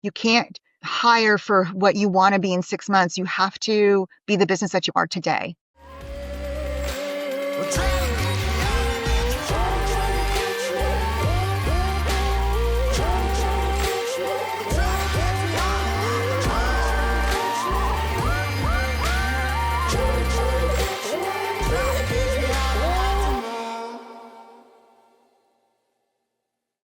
You can't hire for what you want to be in 6 months. You have to be the business that you are today.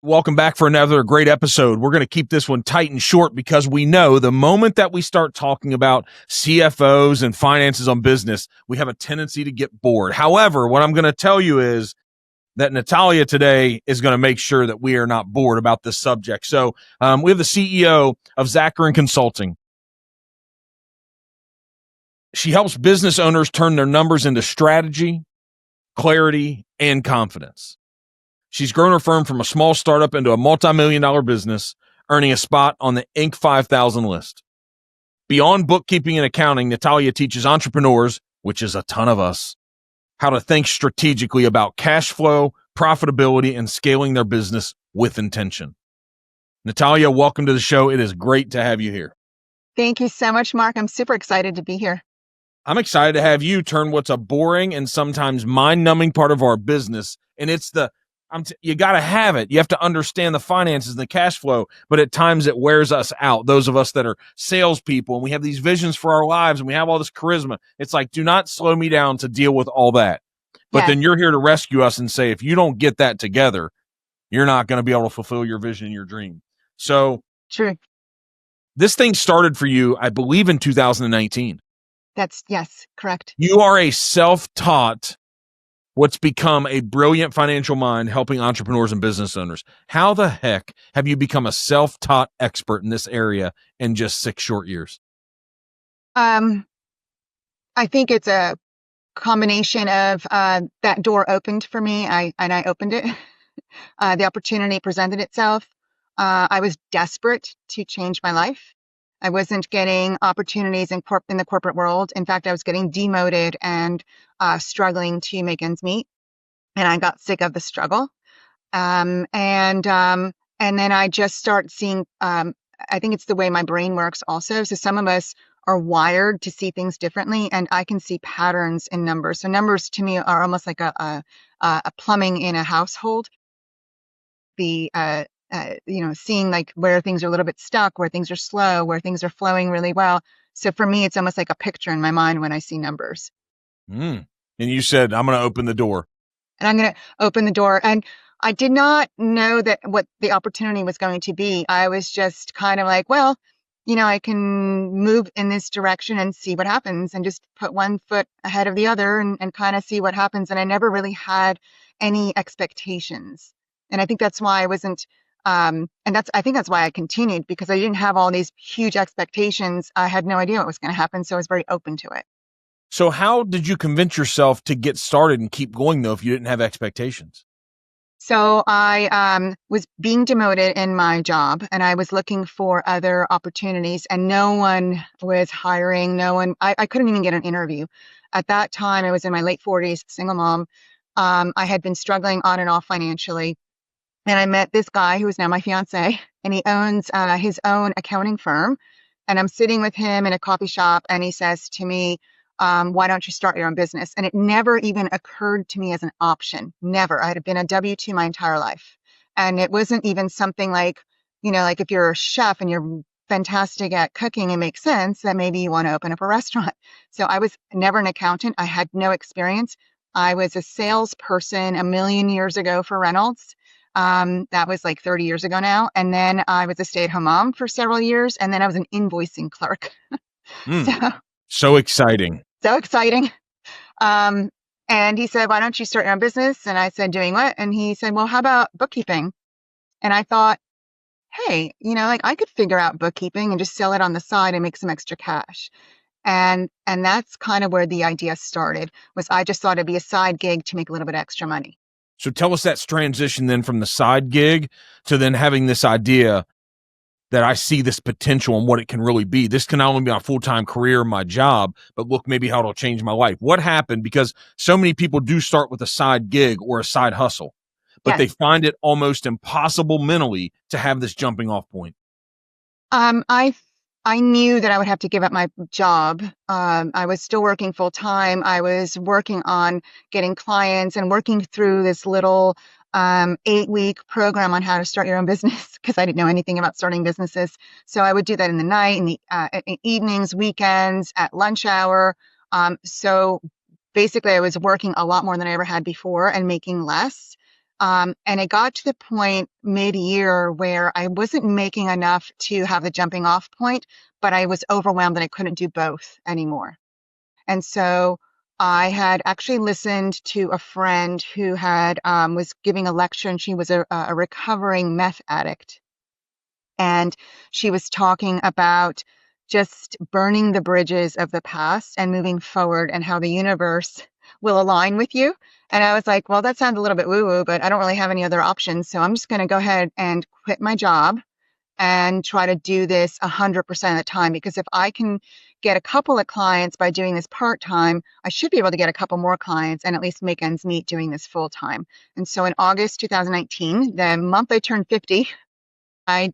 Welcome back for another great episode. We're going to keep this one tight and short because we know the moment that we start talking about CFOs and finances on business, we have a tendency to get bored. However, what I'm going to tell you is that Natalia today is going to make sure that we are not bored about this subject. So we have the CEO of Zacharin Consulting. She helps business owners turn their numbers into strategy, clarity, and confidence. She's grown her firm from a small startup into a multi-million-dollar business, earning a spot on the Inc. 5000 list. Beyond bookkeeping and accounting, Natalia teaches entrepreneurs, which is a ton of us, how to think strategically about cash flow, profitability, and scaling their business with intention. Natalia, welcome to the show. It is great to have you here. Thank you so much, Mark. I'm super excited to be here. I'm excited to have you turn what's a boring and sometimes mind-numbing part of our business, and it's you got to have it. You have to understand the finances and the cash flow, but at times it wears us out. Those of us that are salespeople and we have these visions for our lives and we have all this charisma. It's like, do not slow me down to deal with all that. But then you're here to rescue us and say, if you don't get that together, you're not going to be able to fulfill your vision and your dream. So true. This thing started for you, I believe, in 2019. Yes, correct. You are a self-taught, what's become a brilliant financial mind helping entrepreneurs and business owners. How the heck have you become a self-taught expert in this area in just 6 short years? I think it's a combination of that door opened for me. I opened it. The opportunity presented itself. I was desperate to change my life. I wasn't getting opportunities in the corporate world. In fact, I was getting demoted and struggling to make ends meet. And I got sick of the struggle. And then I just start seeing, I think it's the way my brain works also. So some of us are wired to see things differently, and I can see patterns in numbers. So numbers to me are almost like a plumbing in a household. Seeing like where things are a little bit stuck, where things are slow, where things are flowing really well. So for me, it's almost like a picture in my mind when I see numbers. And you said, I'm going to open the door. And I'm going to open the door. And I did not know that what the opportunity was going to be. I was just kind of like, well, I can move in this direction and see what happens and just put one foot ahead of the other and kind of see what happens. And I never really had any expectations. And I think that's why I wasn't, I think that's why I continued, because I didn't have all these huge expectations. I had no idea what was going to happen. So I was very open to it. So how did you convince yourself to get started and keep going, though, if you didn't have expectations? So I was being demoted in my job, and I was looking for other opportunities, and no one was hiring. I couldn't even get an interview. At that time, I was in my late 40s, single mom. I had been struggling on and off financially. And I met this guy who is now my fiance, and he owns his own accounting firm. And I'm sitting with him in a coffee shop, and he says to me, why don't you start your own business? And it never even occurred to me as an option. Never. I had been a W-2 my entire life. And it wasn't even something like, like if you're a chef and you're fantastic at cooking, it makes sense that maybe you want to open up a restaurant. So I was never an accountant. I had no experience. I was a salesperson a million years ago for Reynolds. That was like 30 years ago now. And then I was a stay-at-home mom for several years. And then I was an invoicing clerk. So exciting. So exciting. And he said, why don't you start your own business? And I said, doing what? And he said, well, how about bookkeeping? And I thought, hey, I could figure out bookkeeping and just sell it on the side and make some extra cash. And that's kind of where the idea started, was I just thought it'd be a side gig to make a little bit extra money. So tell us that transition then from the side gig to then having this idea that I see this potential and what it can really be. This can not only be my full-time career, my job, but look maybe how it'll change my life. What happened? Because so many people do start with a side gig or a side hustle, but they find it almost impossible mentally to have this jumping off point. I knew that I would have to give up my job. I was still working full time. I was working on getting clients and working through this little 8-week program on how to start your own business because I didn't know anything about starting businesses. So I would do that in the night, in the evenings, weekends, at lunch hour. So basically, I was working a lot more than I ever had before and making less. And it got to the point mid-year where I wasn't making enough to have the jumping off point, but I was overwhelmed and I couldn't do both anymore. And so I had actually listened to a friend who had was giving a lecture, and she was a recovering meth addict. And she was talking about just burning the bridges of the past and moving forward and how the universe will align with you. And I was like, well, that sounds a little bit woo-woo, but I don't really have any other options. So I'm just going to go ahead and quit my job and try to do this 100% of the time. Because if I can get a couple of clients by doing this part-time, I should be able to get a couple more clients and at least make ends meet doing this full-time. And so in August 2019, the month I turned 50, I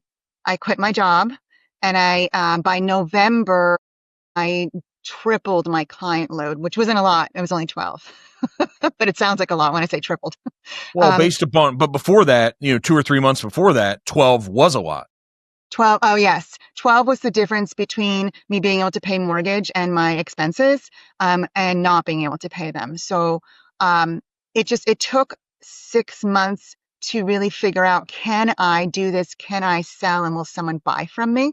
quit my job, and by November I tripled my client load, which wasn't a lot. It was only 12, but it sounds like a lot when I say tripled. Well, but before that, 2 or 3 months before that, 12 was a lot. 12. Oh yes. 12 was the difference between me being able to pay mortgage and my expenses, and not being able to pay them. So, it took 6 months to really figure out, can I do this? Can I sell, and will someone buy from me?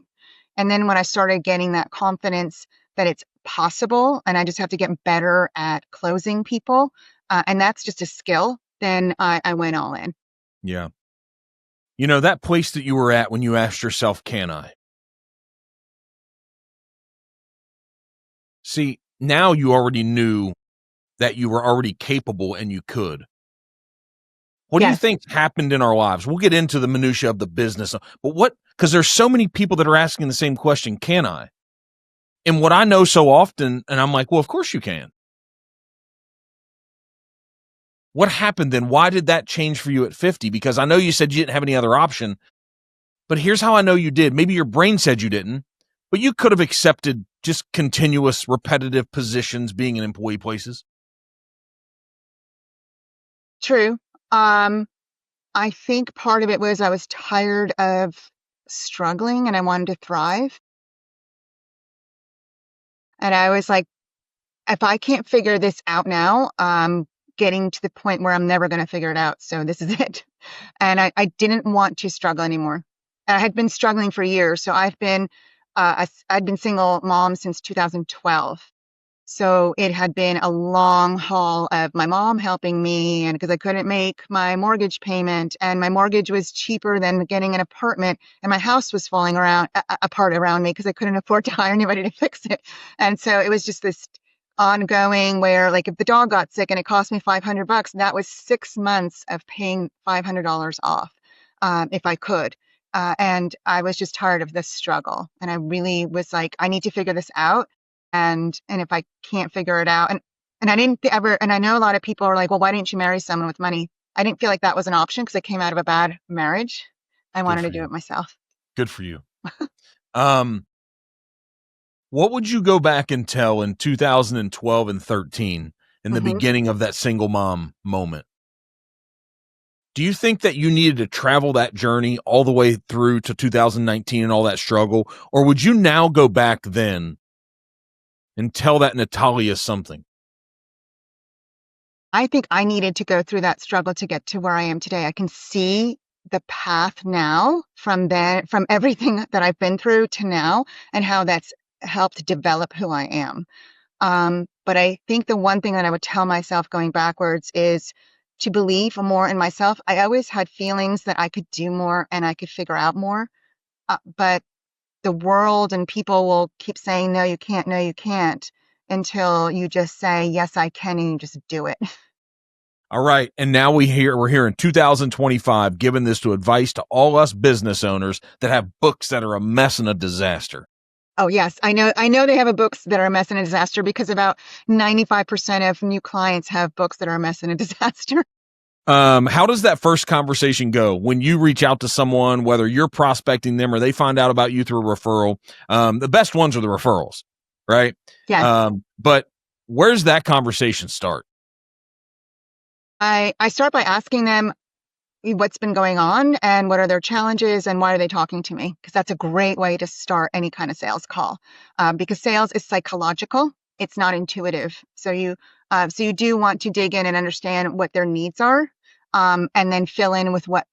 And then when I started getting that confidence that it's possible and I just have to get better at closing people, and that's just a skill, then I went all in. Yeah. That place that you were at when you asked yourself, can I? See, now you already knew that you were already capable and you could. What do you Yes. think happened in our lives? We'll get into the minutia of the business, but because there's so many people that are asking the same question, can I? And what I know so often, and I'm like, well, of course you can. What happened then? Why did that change for you at 50? Because I know you said you didn't have any other option, but here's how I know you did. Maybe your brain said you didn't, but you could have accepted just continuous, repetitive positions being in employee places. True. I think part of it was I was tired of struggling and I wanted to thrive. And I was like, if I can't figure this out now, I'm getting to the point where I'm never going to figure it out. So this is it. And I didn't want to struggle anymore. I had been struggling for years. So I'd been single mom since 2012. So it had been a long haul of my mom helping me, and because I couldn't make my mortgage payment, and my mortgage was cheaper than getting an apartment, and my house was falling apart around me because I couldn't afford to hire anybody to fix it. And so it was just this ongoing where, like, if the dog got sick and it cost me $500, that was 6 months of paying $500 off, if I could. And I was just tired of this struggle. And I really was like, I need to figure this out. And if I can't figure it out, and I didn't ever, and I know a lot of people are like, well, why didn't you marry someone with money? I didn't feel like that was an option because I came out of a bad marriage. I Good wanted for to do you. it myself. Good for you. What would you go back and tell in 2012 and 13 in the Hmm. beginning of that single mom moment? Do you think that you needed to travel that journey all the way through to 2019 and all that struggle? Or would you now go back then and tell that Natalia something? I think I needed to go through that struggle to get to where I am today. I can see the path now from then, from everything that I've been through to now, and how that's helped develop who I am. But I think the one thing that I would tell myself going backwards is to believe more in myself. I always had feelings that I could do more and I could figure out more. But the world and people will keep saying, no, you can't, until you just say, yes, I can, and you just do it. All right. And now we're here in 2025, giving this to advice to all us business owners that have books that are a mess and a disaster. Oh, yes, I know. I know they have books that are a mess and a disaster because about 95% of new clients have books that are a mess and a disaster. How does that first conversation go when you reach out to someone, whether you're prospecting them or they find out about you through a referral? The best ones are the referrals, right? Yes. But where's that conversation start? I start by asking them what's been going on and what are their challenges and why are they talking to me? Because that's a great way to start any kind of sales call. Because sales is psychological, it's not intuitive. So you do want to dig in and understand what their needs are, and then fill in with what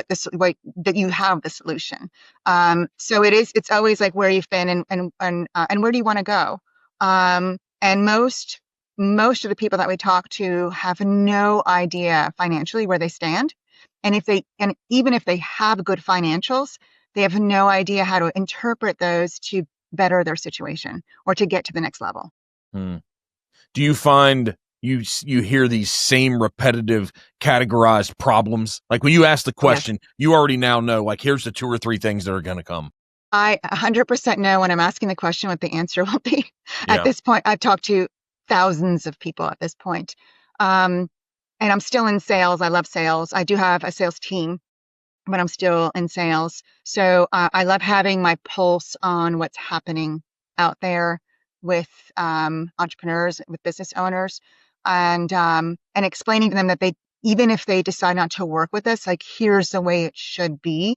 that you have the solution. So it's always like where you've been and where do you want to go. And most of the people that we talk to have no idea financially where they stand. And even if they have good financials, they have no idea how to interpret those to better their situation or to get to the next level. Hmm. Do you find you hear these same repetitive categorized problems? Like when you ask the question, you already now know, like, here's the 2 or 3 things that are going to come. I 100% know when I'm asking the question what the answer will be. At Yeah. this point, I've talked to thousands of people at this point. And I'm still in sales. I love sales. I do have a sales team, but I'm still in sales. So I love having my pulse on what's happening out there with entrepreneurs, with business owners, and explaining to them that even if they decide not to work with us, like here's the way it should be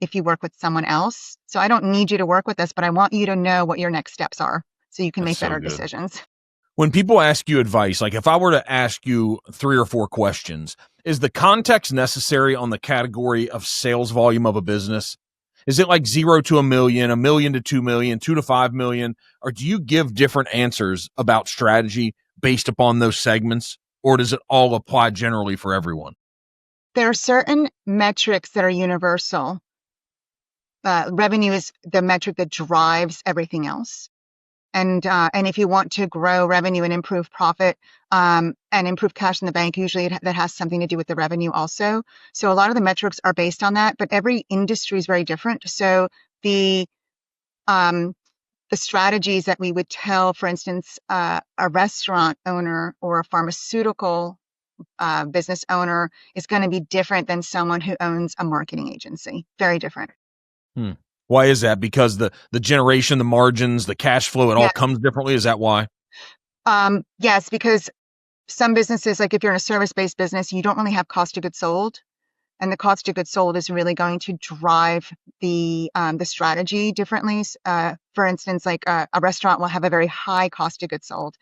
if you work with someone else. So I don't need you to work with us, but I want you to know what your next steps are so you can That's make so better good. decisions. When people ask you advice, like if I were to ask you 3 or 4 questions, is the context necessary on the category of sales volume of a business? Is it like 0 to a million to 2 million, 2 to 5 million? Or do you give different answers about strategy based upon those segments? Or does it all apply generally for everyone? There are certain metrics that are universal. Revenue is the metric that drives everything else. And if you want to grow revenue and improve profit, and improve cash in the bank, usually that has something to do with the revenue also. So a lot of the metrics are based on that, but every industry is very different. So the strategies that we would tell, for instance, a restaurant owner or a pharmaceutical business owner is going to be different than someone who owns a marketing agency. Very different. Hmm. Why is that? Because the generation, the margins, the cash flow, it all Yes. comes differently. Is that why? Yes, because some businesses, like if you're in a service-based business, you don't really have cost of goods sold. And the cost of goods sold is really going to drive the strategy differently. For instance, like a restaurant will have a very high cost of goods sold.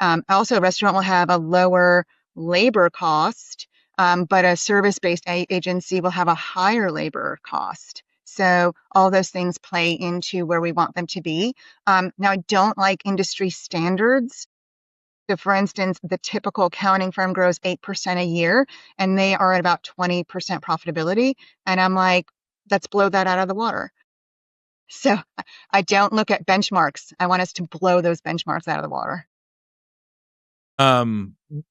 Also, a restaurant will have a lower labor cost, but a service-based agency will have a higher labor cost. So all those things play into where we want them to be. Now, I don't like industry standards. So for instance, the typical accounting firm grows 8% a year and they are at about 20% profitability. And I'm like, let's blow that out of the water. So I don't look at benchmarks. I want us to blow those benchmarks out of the water.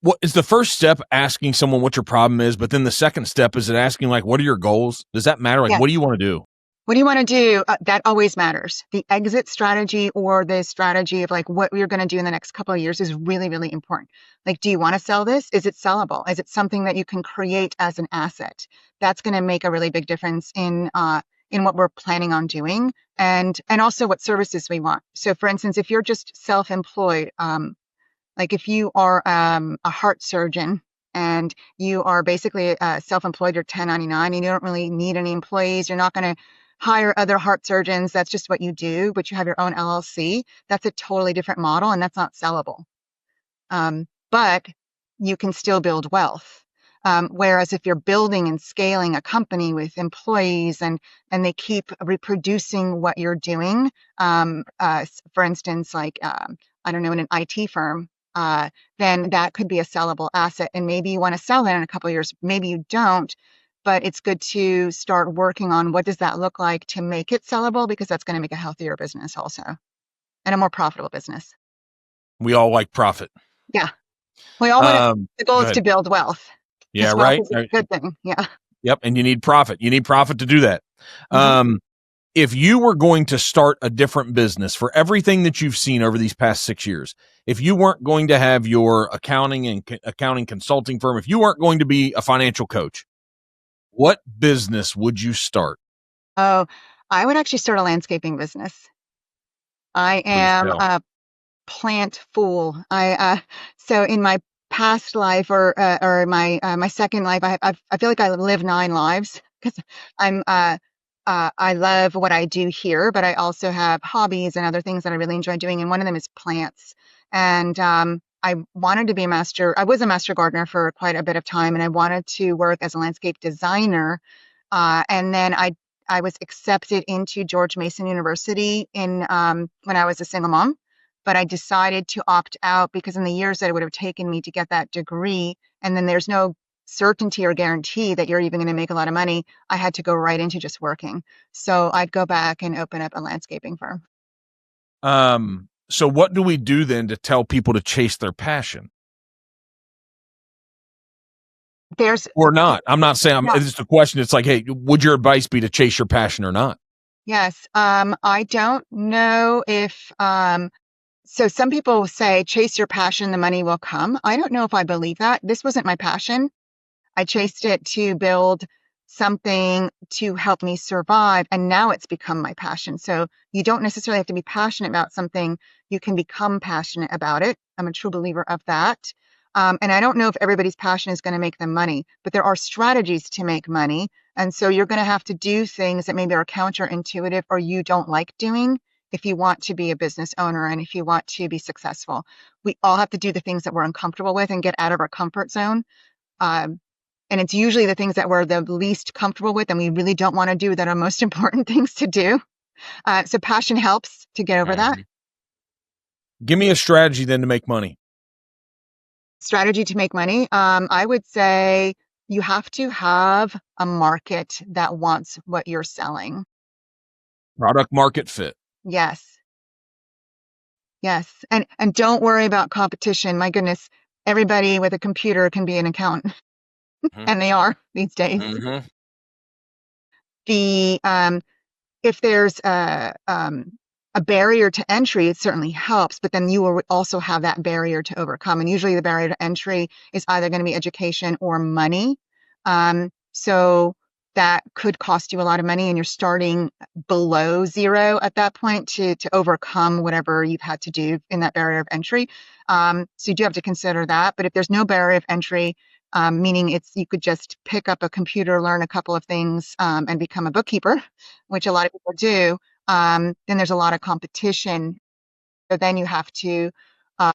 What is the first step? Asking someone what your problem is, but then the second step is it asking like, what are your goals? Does that matter? Like, Yeah. what do you want to do? What do you want to do? That always matters. The exit strategy or the strategy of like what we're going to do in the next couple of years is really, really important. Like, do you want to sell this? Is it sellable? Is it something that you can create as an asset? That's going to make a really big difference in what we're planning on doing, and also what services we want. So, for instance, if you're just self-employed, like if you are a heart surgeon and you are basically self-employed, you're 1099 and you don't really need any employees, you're not going to hire other heart surgeons. That's just what you do, but you have your own LLC. That's a totally different model and that's not sellable. But you can still build wealth. Whereas if you're building and scaling a company with employees and they keep reproducing what you're doing, for instance, like, I don't know, in an IT firm, then that could be a sellable asset. And maybe you want to sell that in a couple of years. Maybe you don't, but it's good to start working on what does that look like to make it sellable, because that's going to make a healthier business also and a more profitable business. We all like profit. Yeah. We all want the goal Go is ahead. to build wealth. Yeah, Because wealth right. is a good thing. Yeah. Yep, and you need profit. You need profit to do that. Mhm. if you were going to start a different business for everything that you've seen over these past 6 years, if you weren't going to have your accounting consulting firm, if you weren't going to be a financial coach, what business would you start? Oh, I would actually start a landscaping business. I Please am tell. a plant fool. So in my past life or my second life, I feel like I live 9 lives because I'm I love what I do here, but I also have hobbies and other things that I really enjoy doing, and one of them is plants. And I wanted to be a master. I was a master gardener for quite a bit of time, and I wanted to work as a landscape designer. And then I was accepted into George Mason University in when I was a single mom, but I decided to opt out because in the years that it would have taken me to get that degree, and then there's no certainty or guarantee that you're even going to make a lot of money, I had to go right into just working. So I'd go back and open up a landscaping firm. So what do we do then to tell people to chase their passion? There's Or not? I'm not saying yeah, it's just a question. It's like, hey, would your advice be to chase your passion or not? yes. I don't know if so some people say chase your passion, the money will come. I don't know if I believe that. This wasn't my passion. I chased it to build something to help me survive, and now it's become my passion. So you don't necessarily have to be passionate about something. You can become passionate about it. I'm a true believer of that. And I don't know if everybody's passion is going to make them money, but there are strategies to make money. And so you're going to have to do things that maybe are counterintuitive or you don't like doing if you want to be a business owner and if you want to be successful. We all have to do the things that we're uncomfortable with and get out of our comfort zone. Um, and it's usually the things that we're the least comfortable with and we really don't want to do that are most important things to do. So passion helps to get over that. Mhm. Give me a strategy then to make money. Strategy to make money. I would say you have to have a market that wants what you're selling. Product market fit. Yes. Yes. And don't worry about competition. My goodness, everybody with a computer can be an accountant, Mhm. and they are these days. Mhm. The if there's a barrier to entry, it certainly helps, but then you will also have that barrier to overcome. And usually the barrier to entry is either going to be education or money. So that could cost you a lot of money, and you're starting below zero at that point to overcome whatever you've had to do in that barrier of entry. So you do have to consider that. But if there's no barrier of entry, meaning it's you could just pick up a computer, learn a couple of things, and become a bookkeeper, which a lot of people do. Then there's a lot of competition. So then you have to. Uh,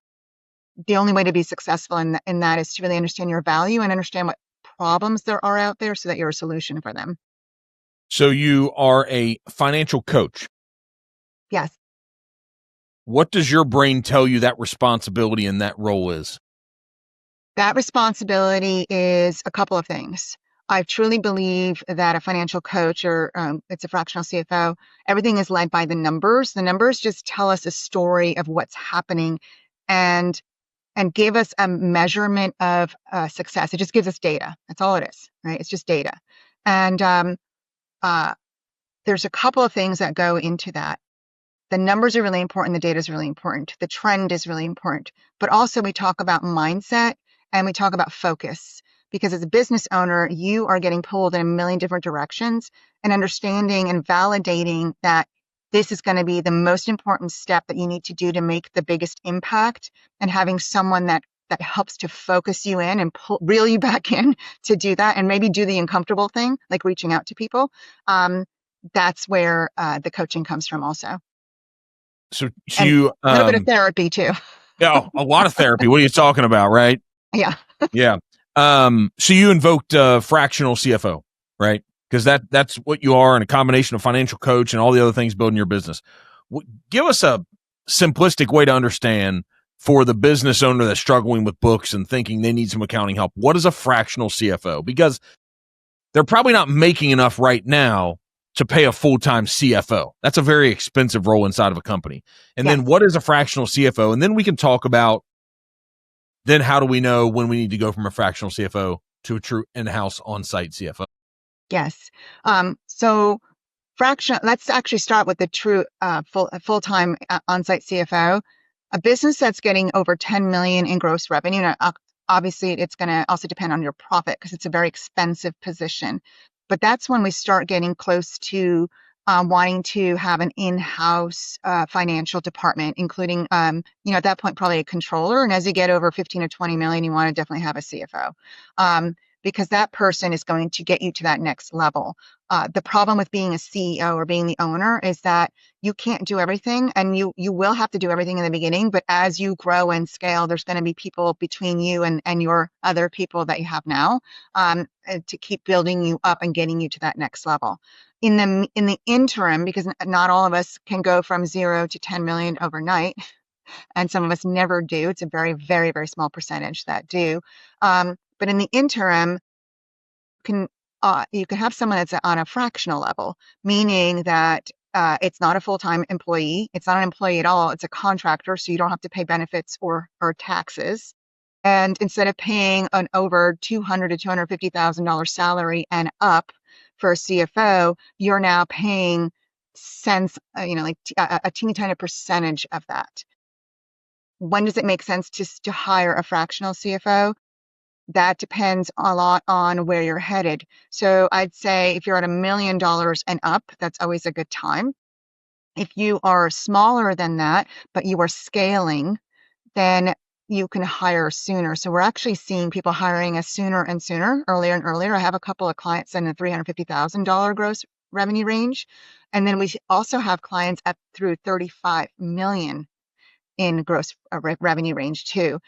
the only way to be successful in that is to really understand your value and understand what problems there are out there, so that you're a solution for them. So you are a financial coach. Yes, What does your brain tell you that responsibility in that role is? that responsibility is a couple of things. I truly believe that a financial coach or it's a fractional CFO, everything is led by the numbers. The numbers just tell us a story of what's happening and and give us a measurement of success. It just gives us data. That's all it is, right? It's just data. And uh, there's a couple of things that go into that. The numbers are really important. The data is really important. The trend is really important. But also, we talk about mindset and we talk about focus. Because as a business owner, you are getting pulled in a million different directions, and understanding and validating that this is going to be the most important step that you need to do to make the biggest impact, and having someone that helps to focus you in and reel you back in to do that, and maybe do the uncomfortable thing like reaching out to people. That's where the coaching comes from also, So and you a little bit of therapy too. yeah, a lot of therapy. What are you talking about, right? Yeah. Yeah. So you invoked fractional CFO, right? Because that's what you are, and a combination of financial coach and all the other things building your business. Give us a simplistic way to understand for the business owner that's struggling with books and thinking they need some accounting help. What is a fractional CFO? Because they're probably not making enough right now to pay a full-time CFO. That's a very expensive role inside of a company. And then Yes. what is a fractional CFO? And then we can talk about then how do we know when we need to go from a fractional CFO to a true in-house on-site CFO? Yes. So fractional, let's actually start with the true full-time on-site CFO. A business that's getting over 10 million in gross revenue. Now, obviously, it's going to also depend on your profit because it's a very expensive position. But that's when we start getting close to wanting to have an in-house financial department, including, at that point, probably a controller. And as you get over 15 to 20 million, you want to definitely have a CFO, because that person is going to get you to that next level. The problem with being a CEO or being the owner is that you can't do everything, and you will have to do everything in the beginning. But as you grow and scale, there's going to be people between you and your other people that you have now, to keep building you up and getting you to that next level. In the interim, because not all of us can go from 0 to 10 million overnight, and some of us never do. It's a very, very, very small percentage that do. But in the interim, you can have someone that's on a fractional level, meaning that it's not a full-time employee. It's not an employee at all. It's a contractor, so you don't have to pay benefits or taxes. And instead of paying an over $200,000 to $250,000 salary and up for a CFO, you're now paying cents, like a teeny tiny percentage of that. When does it make sense to hire a fractional CFO? That depends a lot on where you're headed. So I'd say if you're at $1 million and up, that's always a good time. If you are smaller than that, but you are scaling, then you can hire sooner. So we're actually seeing people hiring us sooner and sooner, earlier and earlier. I have a couple of clients in the $350,000 gross revenue range. And then we also have clients up through 35 million in gross revenue range too.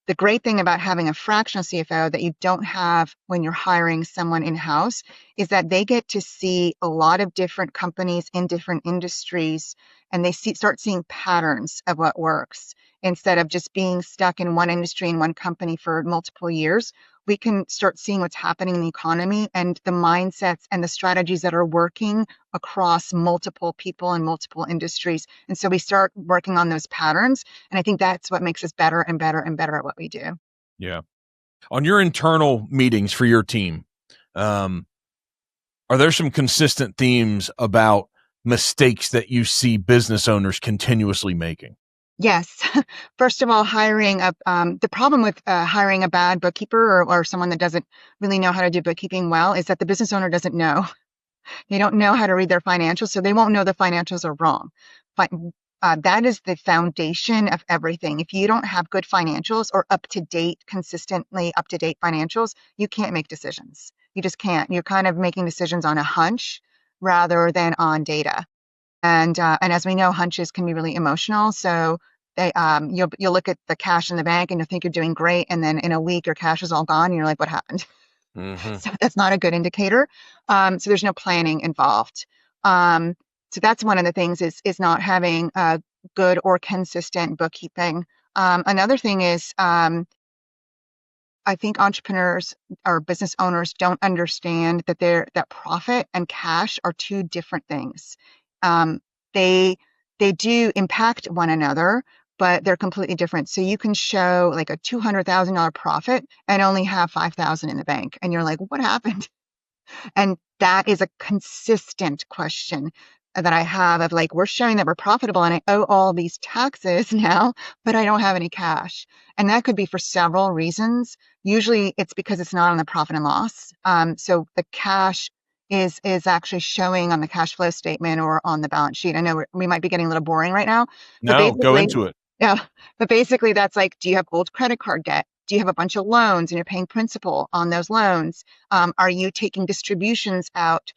The great thing about having a fractional CFO that you don't have when you're hiring someone in-house is that they get to see a lot of different companies in different industries, and they start seeing patterns of what works. Instead of just being stuck in one industry and one company for multiple years, we can start seeing what's happening in the economy and the mindsets and the strategies that are working across multiple people and multiple industries. And so we start working on those patterns. And I think that's what makes us better and better and better at what we do. Yeah. On your internal meetings for your team, are there some consistent themes about mistakes that you see business owners continuously making? Yes. First of all, the problem with hiring a bad bookkeeper or someone that doesn't really know how to do bookkeeping well is that the business owner doesn't know. They don't know how to read their financials, so they won't know the financials are wrong. But that is the foundation of everything. If you don't have good financials or consistently up-to-date financials, you can't make decisions. You just can't. You're kind of making decisions on a hunch rather than on data. And as we know, hunches can be really emotional. So you'll look at the cash in the bank and you'll think you're doing great, and then in a week your cash is all gone, and you're like, "What happened?" Mm-hmm. So that's not a good indicator. So there's no planning involved. So that's one of the things is not having good or consistent bookkeeping. Another thing is I think entrepreneurs or business owners don't understand that profit and cash are two different things. They they do impact one another, but they're completely different. So you can show like a $200,000 profit and only have 5,000 in the bank, and you're like, "What happened?" And that is a consistent question that I have of like, we're showing that we're profitable and I owe all these taxes now, but I don't have any cash. And that could be for several reasons. Usually it's because it's not on the profit and loss. So the cash is actually showing on the cash flow statement or on the balance sheet. I know we might be getting a little boring right now, but No, go into it. yeah, but basically that's like, do you have old credit card debt? Do you have a bunch of loans and you're paying principal on those loans? Are you taking distributions out?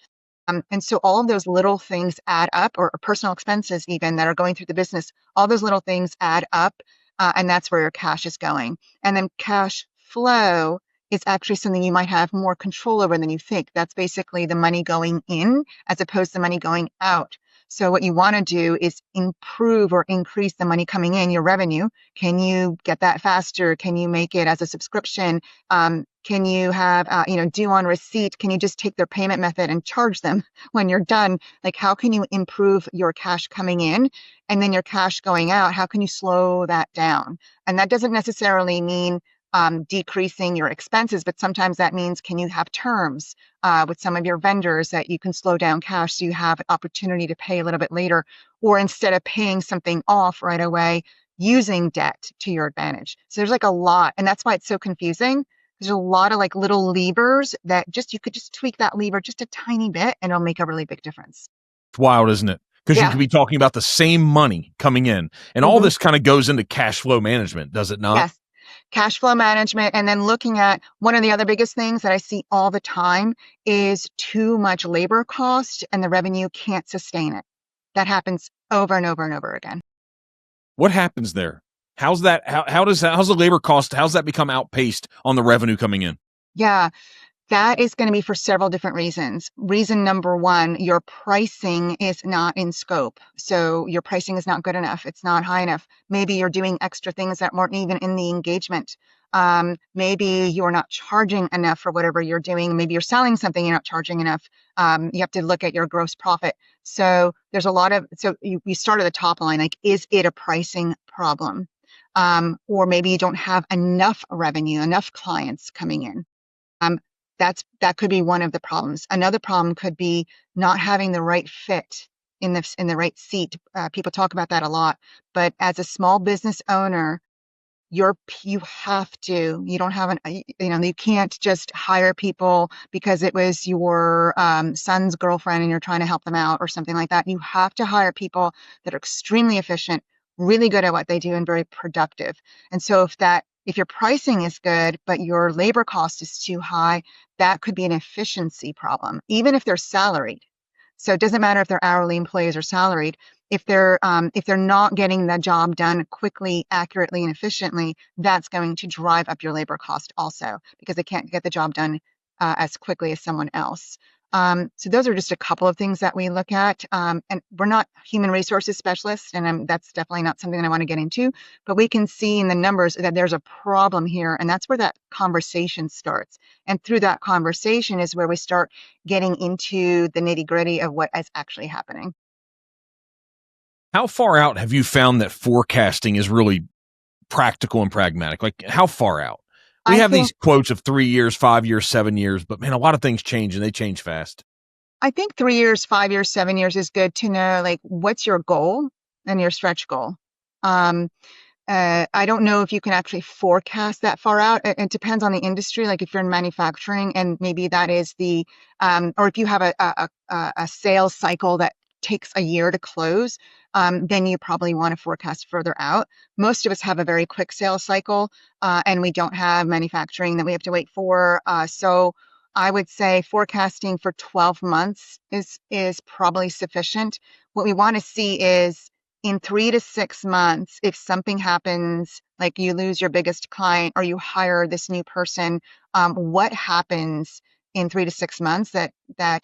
And so all of those little things add up, or personal expenses even that are going through the business, all those little things add up, and that's where your cash is going. And then cash flow is actually something you might have more control over than you think. That's basically the money going in as opposed to money going out. So what you want to do is improve or increase the money coming in, your revenue. Can you get that faster? Can you make it as a subscription? Can you have, due on receipt? Can you just take their payment method and charge them when you're done? Like, how can you improve your cash coming in and then your cash going out? How can you slow that down? And that doesn't necessarily mean decreasing your expenses, but sometimes that means can you have terms with some of your vendors that you can slow down cash so you have an opportunity to pay a little bit later, or instead of paying something off right away, using debt to your advantage. So there's like a lot, and that's why it's so confusing. There's a lot of like little levers that just you could just tweak that lever just a tiny bit and it'll make a really big difference. It's wild, isn't it? Because you Yeah. could be talking about the same money coming in, and all Hmm. this kind of goes into cash flow management, does it not? Yes. Cash flow management. And then looking at one of the other biggest things that I see all the time is too much labor cost and the revenue can't sustain it. That happens over and over and over again. What happens there? How's that? How's the labor cost? How's that become outpaced on the revenue coming in? Yeah. That is going to be for several different reasons. Reason number one, your pricing is not in scope. So your pricing is not good enough. It's not high enough. Maybe you're doing extra things that weren't even in the engagement. Maybe you're not charging enough for whatever you're doing. Maybe you're selling something you're not charging enough. You have to look at your gross profit. So there's a lot of, so you start at the top line, like, is it a pricing problem? Or maybe you don't have enough revenue, enough clients coming in. Um, that could be one of the problems. Another problem could be not having the right fit in the right seat. People talk about that a lot, but as a small business owner, you have to. You don't have you can't just hire people because it was your son's girlfriend and you're trying to help them out or something like that. You have to hire people that are extremely efficient, really good at what they do, and very productive. And so if your pricing is good, but your labor cost is too high, that could be an efficiency problem, even if they're salaried. So it doesn't matter if they're hourly employees or salaried. If they're not getting the job done quickly, accurately, and efficiently, that's going to drive up your labor cost also because they can't get the job done as quickly as someone else. So those are just a couple of things that we look at. And we're not human resources specialists, and that's definitely not something that I want to get into. But we can see in the numbers that there's a problem here, and that's where that conversation starts. And through that conversation is where we start getting into the nitty-gritty of what is actually happening. How far out have you found that forecasting is really practical and pragmatic? Like, how far out? We I have think these quotes of 3 years, 5 years, 7 years, but man, a lot of things change and they change fast. I think 3 years, 5 years, 7 years is good to know, like, what's your goal and your stretch goal. Um, I don't know if you can actually forecast that far out. It depends on the industry. Like if you're in manufacturing and maybe that is or if you have a sales cycle that takes a year to close, then you probably want to forecast further out. Most of us have a very quick sales cycle, and we don't have manufacturing that we have to wait for. So I would say forecasting for 12 months is probably sufficient. What we want to see is in 3 to 6 months, if something happens, like you lose your biggest client or you hire this new person, what happens in 3 to 6 months that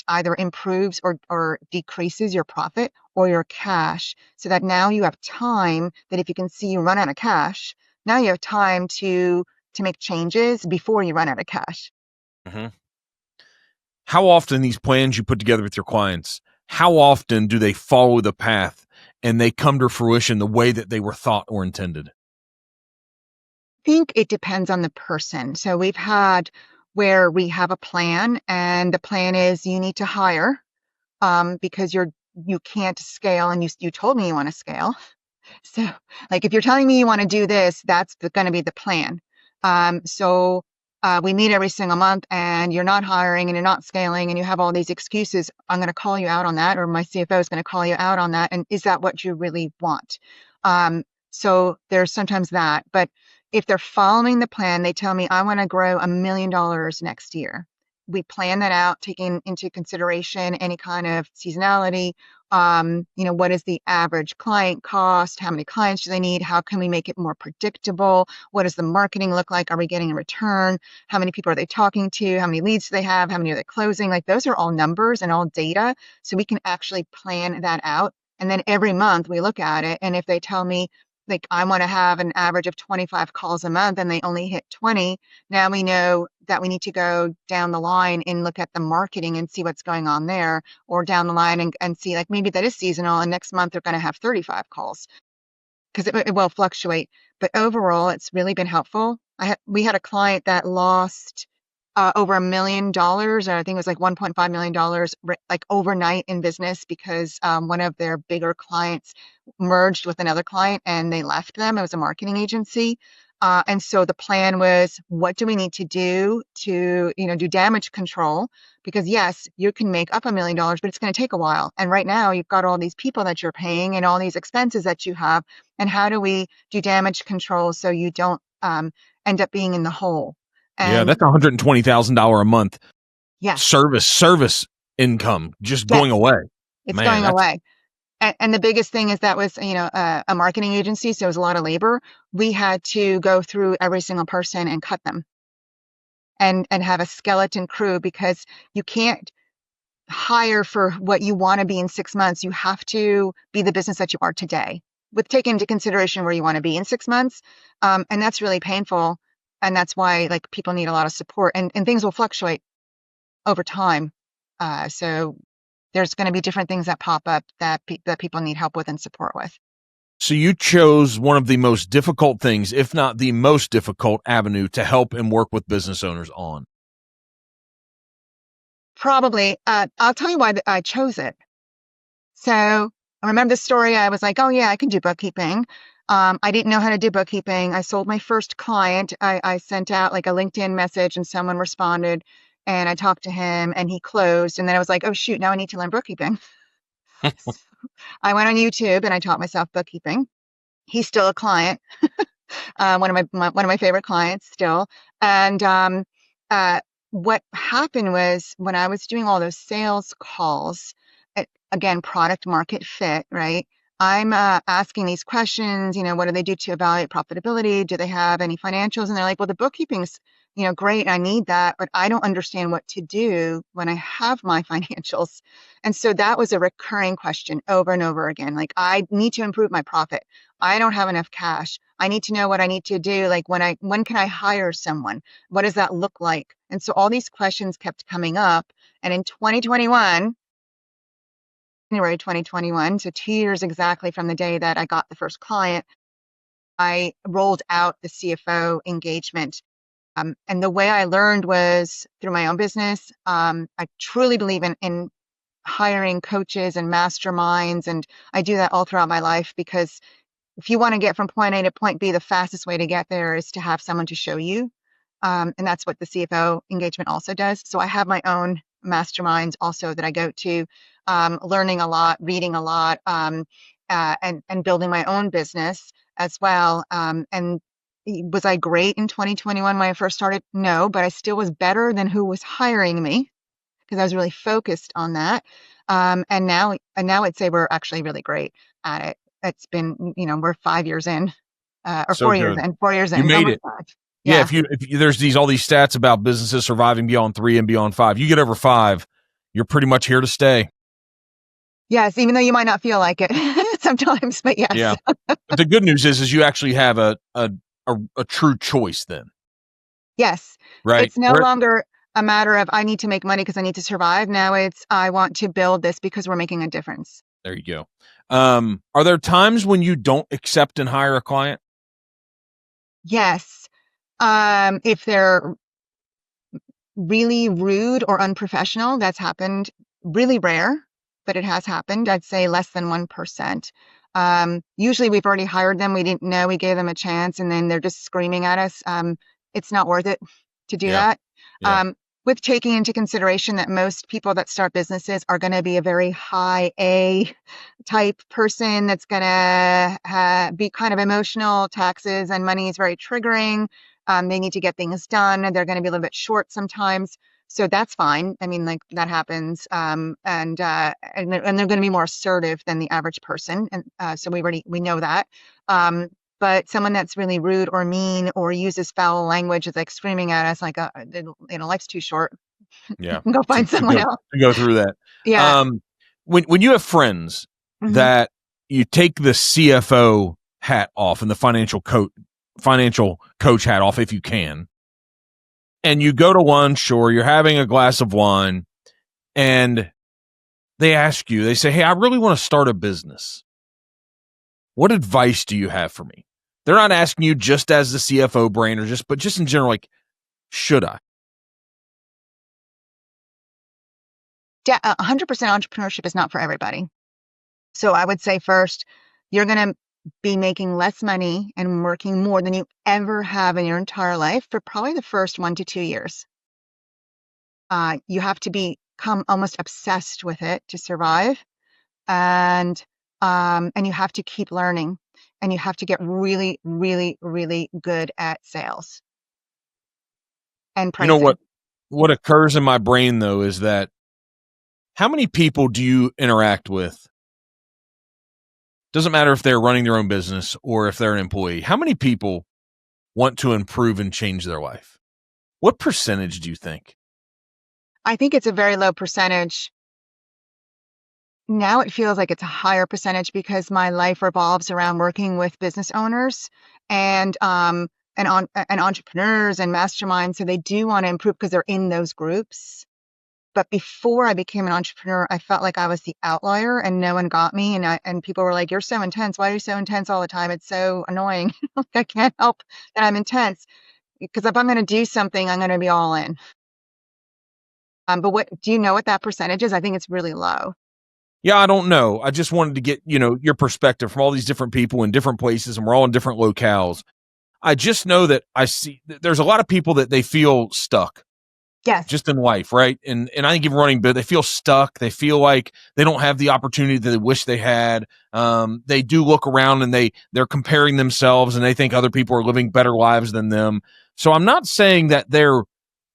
either improves or decreases your profit or your cash, so that now you have time that if you can see you run out of cash, now you have time to make changes before you run out of cash. Mhm. How often these plans you put together with your clients, how often do they follow the path and they come to fruition the way that they were thought or intended? I think it depends on the person. So we've had where we have a plan and the plan is you need to hire because you can't scale and you told me you want to scale. So, like, if you're telling me you want to do this, that's going to be the plan. So we meet every single month, and you're not hiring, and you're not scaling, and you have all these excuses. I'm going to call you out on that, or my CFO is going to call you out on that. And is that what you really want? So there's sometimes that. But if they're following the plan, they tell me I want to grow $1 million next year. We plan that out, taking into consideration any kind of seasonality, what is the average client cost? How many clients do they need? How can we make it more predictable? What does the marketing look like? Are we getting a return? How many people are they talking to? How many leads do they have? How many are they closing? Like those are all numbers and all data. So we can actually plan that out. And then every month we look at it. And if they tell me, like, I want to have an average of 25 calls a month and they only hit 20, now we know that we need to go down the line and look at the marketing and see what's going on there, or down the line and see, like, maybe that is seasonal and next month they're going to have 35 calls. because it will fluctuate. But overall, it's really been helpful. We had a client that lost over $1 million, or I think it was like $1.5 million, like overnight in business because one of their bigger clients merged with another client and they left them. It was a marketing agency. And so the plan was, what do we need to do to, do damage control? Because yes, you can make up $1 million, but it's going to take a while. And right now you've got all these people that you're paying and all these expenses that you have. And how do we do damage control so you don't end up being in the hole? Yeah, And that's $120,000 a month yes, service income just going yes, away. it's Man, going that's away. And the biggest thing is that was, a marketing agency, so it was a lot of labor. We had to go through every single person and cut them and have a skeleton crew because you can't hire for what you want to be in 6 months. You have to be the business that you are today with taking into consideration where you want to be in 6 months. And that's really painful. And that's why like people need a lot of support and things will fluctuate over time. So there's going to be different things that pop up that people need help with and support with. So you chose one of the most difficult things, if not the most difficult avenue to help and work with business owners on. Probably. I'll tell you why I chose it. So I remember the story. I was like, oh yeah, I can do bookkeeping. I didn't know how to do bookkeeping. I sold my first client. I sent out like a LinkedIn message and someone responded and I talked to him and he closed. And then I was like, oh shoot, now I need to learn bookkeeping. So I went on YouTube and I taught myself bookkeeping. He's still a client, one of my favorite clients still. And what happened was when I was doing all those sales calls, again, product market fit, right? I'm asking these questions, what do they do to evaluate profitability? Do they have any financials? And they're like, well, the bookkeeping's, great. I need that, but I don't understand what to do when I have my financials. And so that was a recurring question over and over again. Like, I need to improve my profit. I don't have enough cash. I need to know what I need to do. Like when can I hire someone? What does that look like? And so all these questions kept coming up. And in 2021, January 2021, so 2 years exactly from the day that I got the first client, I rolled out the CFO engagement. And the way I learned was through my own business. I truly believe in hiring coaches and masterminds, and I do that all throughout my life because if you want to get from point A to point B, the fastest way to get there is to have someone to show you. And that's what the CFO engagement also does. So I have my own masterminds also that I go to, learning a lot, reading a lot, and building my own business as well. And was I great in 2021 when I first started? No, but I still was better than who was hiring me because I was really focused on that. And now I'd say we're actually really great at it. It's been, we're 5 years in, or So 4 years good. in, 4 years You in, made almost it. five. Yeah, Yeah. if there's all these stats about businesses surviving beyond 3 and beyond 5, you get over 5, you're pretty much here to stay. Yes, even though you might not feel like it sometimes, but yes. Yeah. But the good news is you actually have a true choice then, Yes. right? It's no longer a matter of I need to make money because I need to survive. Now it's I want to build this because we're making a difference. There you go. Are there times when you don't accept and hire a client? Yes. If they're really rude or unprofessional, that's happened. Really rare, but it has happened. I'd say less than 1%. Usually we've already hired them. We didn't know. We gave them a chance and then they're just screaming at us. It's not worth it to do Yeah. that. Yeah. With taking into consideration that most people that start businesses are going to be a very high A type person that's going to be kind of emotional. Taxes and money is very triggering. They need to get things done. They're going to be a little bit short sometimes. So that's fine. I mean, like that happens. And they're going to be more assertive than the average person. And so we know that. But someone that's really rude or mean or uses foul language is like screaming at us like, life's too short. Yeah. Go find To someone else. go through that. Yeah. When you have friends Mhm. that you take the CFO hat off and the financial coach hat off if you can, and you go to lunch or you're having a glass of wine and they ask you, they say, hey, I really want to start a business. what advice do you have for me? They're not asking you just as the CFO brain but just in general, like, should I? 100% entrepreneurship is not for everybody. So I would say first, you're going to be making less money and working more than you ever have in your entire life for probably the first 1 to 2 years. You have to become almost obsessed with it to survive, and you have to keep learning, and you have to get really, really, really good at sales and You know pricing. what occurs in my brain though is that how many people do you interact with? Doesn't matter if they're running their own business or if they're an employee. How many people want to improve and change their life? What percentage do you think? I think it's a very low percentage. Now it feels like it's a higher percentage because my life revolves around working with business owners and entrepreneurs and masterminds. So they do want to improve because they're in those groups. But before I became an entrepreneur, I felt like I was the outlier and no one got me. And people were like, "You're so intense. Why are you so intense all the time? It's so annoying." I can't help that I'm intense because if I'm going to do something, I'm going to be all in. But what do you know what that percentage is? I think it's really low. Yeah, I don't know. I just wanted to get, your perspective from all these different people in different places, and we're all in different locales. I just know that I see there's a lot of people that they feel stuck Yes. just in life, right? And I think even running, but they feel stuck. They feel like they don't have the opportunity that they wish they had. They do look around and they're comparing themselves and they think other people are living better lives than them. So I'm not saying that they're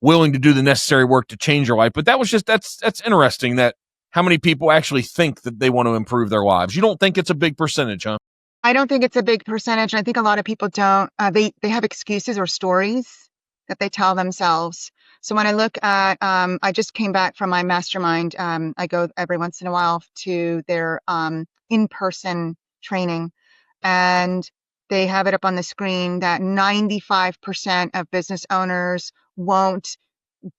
willing to do the necessary work to change their life, but that's interesting that how many people actually think that they want to improve their lives. You don't think it's a big percentage, huh? I don't think it's a big percentage. I think a lot of people don't. They have excuses or stories that they tell themselves. So when I look at, I just came back from my mastermind. I go every once in a while to their in-person training, and they have it up on the screen that 95% of business owners won't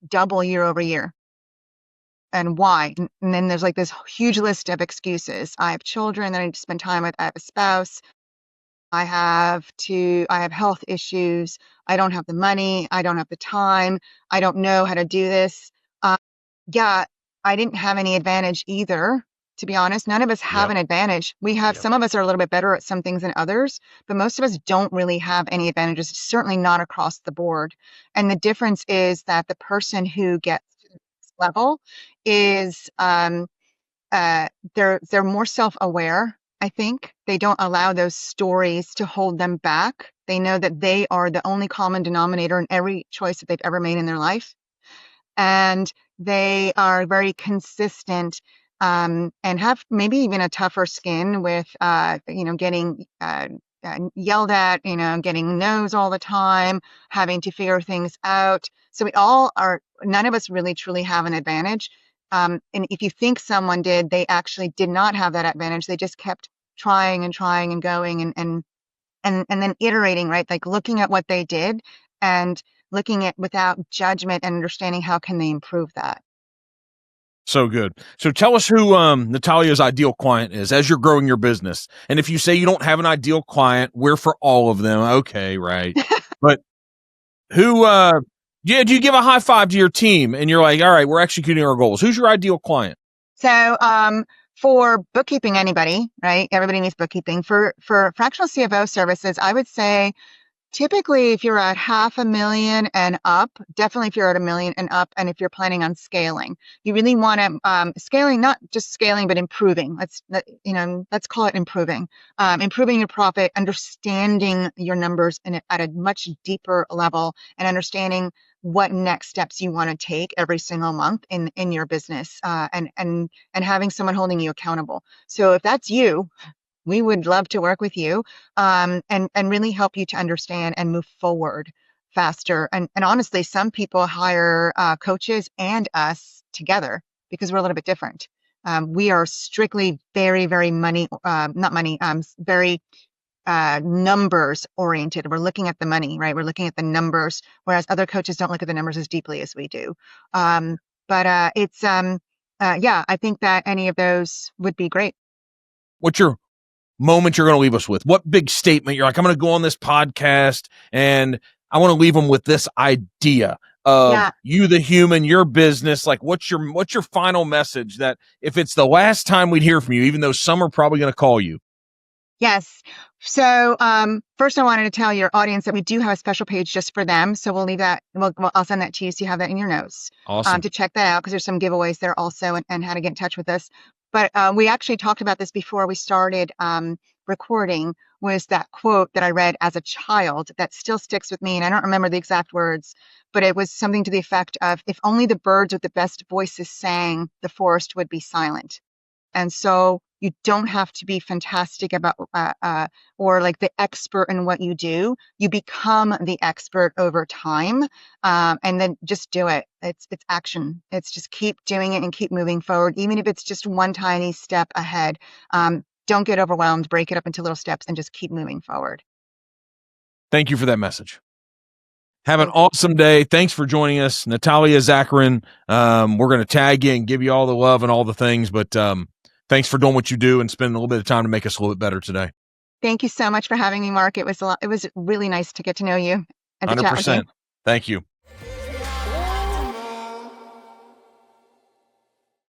double year over year. And why? And then there's like this huge list of excuses. I have children that I need to spend time with. I have a spouse. I have health issues. I don't have the money. I don't have the time. I don't know how to do this. Uh, yeah, I didn't have any advantage either, to be honest. None of us have Yep. an advantage. Some of us are a little bit better at some things than others, but most of us don't really have any advantages, certainly not across the board. And the difference is that the person who gets to the next level is they're more self-aware. I think they don't allow those stories to hold them back. They know that they are the only common denominator in every choice that they've ever made in their life, and they are very consistent, and have maybe even a tougher skin with getting yelled at, getting no's all the time, having to figure things out. So we all are. None of us really truly have an advantage. And if you think someone did, they actually did not have that advantage. They just kept trying and trying and going and then iterating, right? Like looking at what they did and looking at without judgment and understanding how can they improve that. So good. So tell us who Natalia's ideal client is as you're growing your business. And if you say you don't have an ideal client, we're for all of them. Okay, right. But who do you give a high five to your team and you're like, all right, we're executing our goals? Who's your ideal client? So for bookkeeping, anybody, right? Everybody needs bookkeeping. For fractional CFO services, I would say typically, if you're at 500,000 and up, definitely if you're at 1 million and up, and if you're planning on scaling, you really want to scaling, not just scaling, but improving. Let's call it improving. Improving your profit, understanding your numbers at a much deeper level, and understanding what next steps you want to take every single month in your business, and having someone holding you accountable. So if that's you, we would love to work with you, and really help you to understand and move forward faster. And honestly, some people hire coaches and us together because we're a little bit different. We are strictly very, very not money, very numbers oriented. We're looking at the money, right? We're looking at the numbers, whereas other coaches don't look at the numbers as deeply as we do. But yeah, I think that any of those would be great. What's your moment you're going to leave us with? What big statement you're like, I'm going to go on this podcast and I want to leave them with this idea of you, the human, your business. Like, what's your final message that if it's the last time we'd hear from you, even though some are probably going to call you? Yes. So first, I wanted to tell your audience that we do have a special page just for them. So we'll leave that. I'll send that to you so you have that in your notes. Awesome. To check that out, because there's some giveaways there also, and how to get in touch with us. But we actually talked about this before we started recording. Was that quote that I read as a child that still sticks with me, and I don't remember the exact words, but it was something to the effect of, "If only the birds with the best voices sang, the forest would be silent." And so you don't have to be fantastic about or like the expert in what you do. You become the expert over time, and then just do it. It's action. It's just keep doing it and keep moving forward, even if it's just one tiny step ahead. Don't get overwhelmed. Break it up into little steps and just keep moving forward. Thank you for that message. Have an awesome day. Thanks for joining us, Natalia Zacharin. We're going to tag you and give you all the love and all the things, but thanks for doing what you do and spending a little bit of time to make us a little bit better today. Thank you so much for having me, Mark. It was really nice to get to know you and to 100%. Chat with you. Thank you.